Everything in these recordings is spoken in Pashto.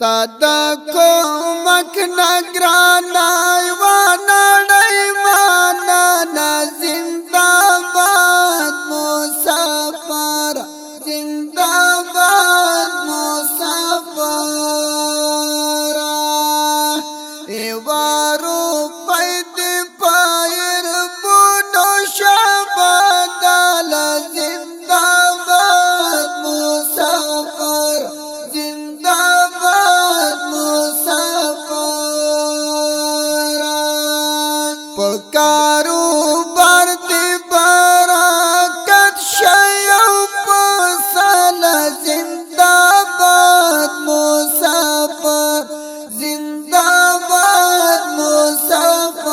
تدکو مک نگرانا ایوانا ڈیوانا نا زندہ باد مسافر زندہ باد مسافر ایوارو پید پایر بونو شابدال زندہ باد مسافر زندہ پکارو بردی برکت شیو پسل زندہ باد مسافر زندہ باد مسافر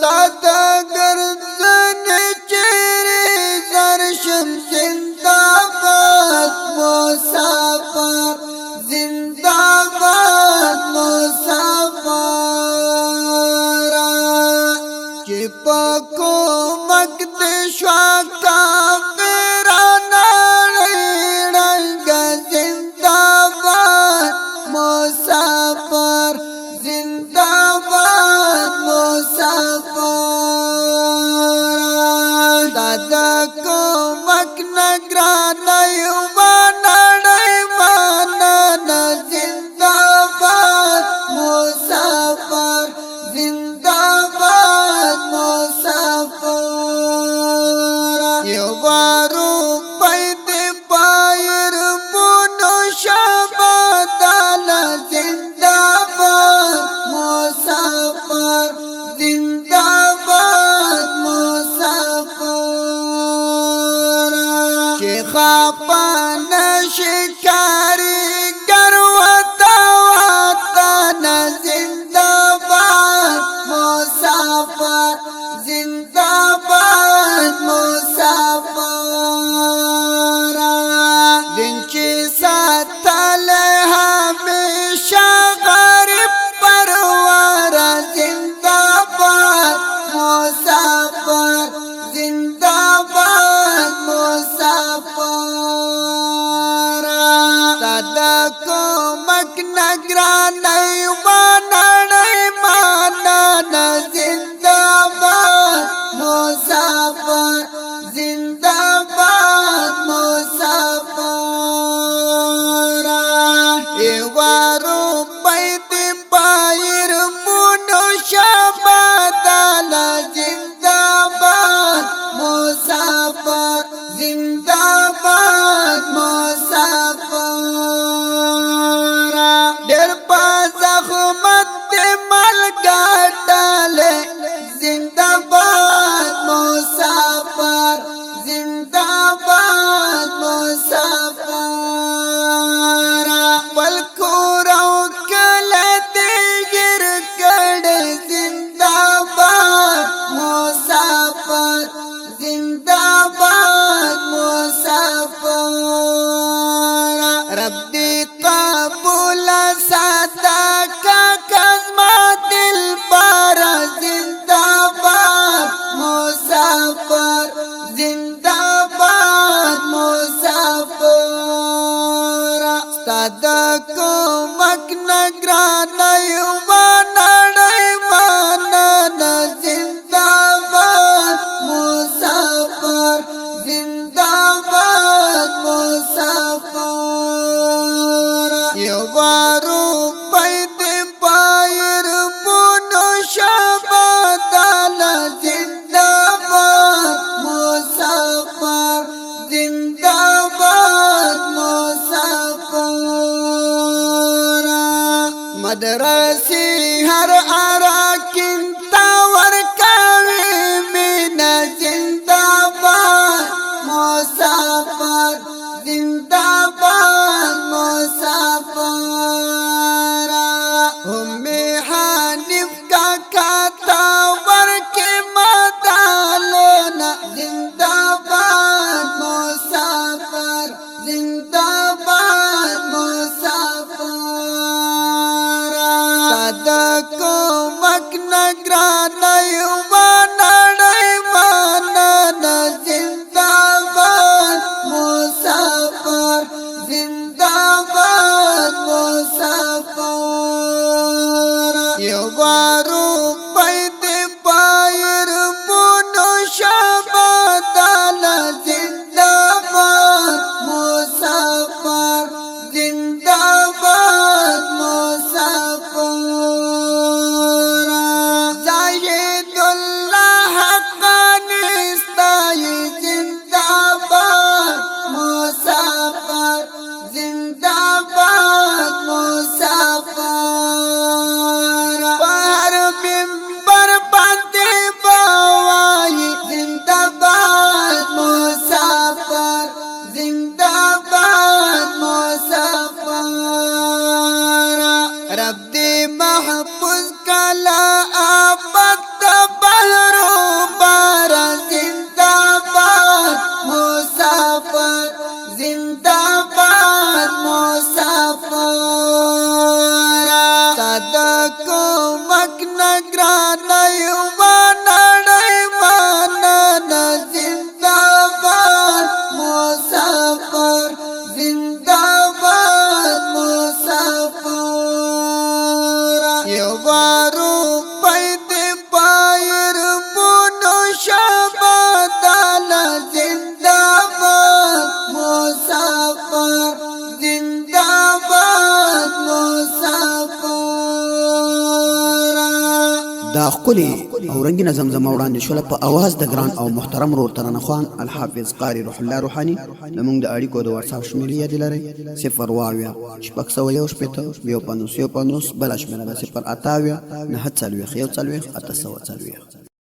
دادا گردن چیری زرشم زندہ باد مسافر زندہ باد مسافر پاکو مقدش کا پیرانا رنگ زندہ باد مسافر زندہ باد مسافر دادا کو مک نگرانا یوانا ڈیوانا زندہ باد مسافر زندہ باد مسافر یوارو پید پایر بونو شابدال زندہ باد مسافر زندہ باد مسافر کہ خاپان شکاری گروتا وطن زندہ باد مسافر زندہ باد مسافر دنچی ساتل ہمیشہ غریب پرور زندہ باد مسافر زندہ باد مسافر دادا کو مک نگرانا ایوانا ڈیوانا زندہ باد مسافر زندہ باد مسافر ایوارو پید پایر بونو شابدال زندہ باد مسافر زندہ باد مسافر دیر پا زخمت ملگا ڈالے زندہ باد مسافر زندہ باد مسافر پلکو رو کلتے گر کڑے زندہ باد مسافر زندہ باد مسافر رب دی قبول ساتا کا کزما دل پر زندہ باد مسافر زندہ باد مسافر سادا کو مک نگرانا یوانا ڈیوانا زندہ باد مسافر زندہ باد مسافر یوارو پید پایر بونو شابدال زندہ باد مسافر زندہ باد مسافر مدرسی ہر اراکین تاور کاوی مینا زندہ باد مسافر زندہ باد مسافر امی حنیف کا کاتا ورکی مدالنا زندہ باد مسافر زندہ باد مسافر زنداباد مسافر یو بارو پید پایر بونو شابادال زنداباد مسافر زنداباد مسافر زاهد الله حقانی استای زنداباد مسافر زنداباد مسافر بہر منبر باندې بوای زنداباد مسافر زنداباد مسافر رب دې محفوظ کلا آفت بحر بار زنداباد مسافر زنداباد مسافر صدقو مکنگران یوانړی ماننا زنداباد مسافر زنداباد مسافر یو بارو پید پایر بونو شابادال زنداباد مسافر زنداباد مسافر دا خولي او رنگینه زمزمه وړاندې شوله په اواز د ګران او محترم رور ترانه خوان الحافظ قاری روح الله روحاني زموږ د اړیکو د واتساپ شمیرې یاد لرئ 0 شپږ سوه یو شپېته یو پنځوس بله شمېره ده 0 8 9 40 1 40 840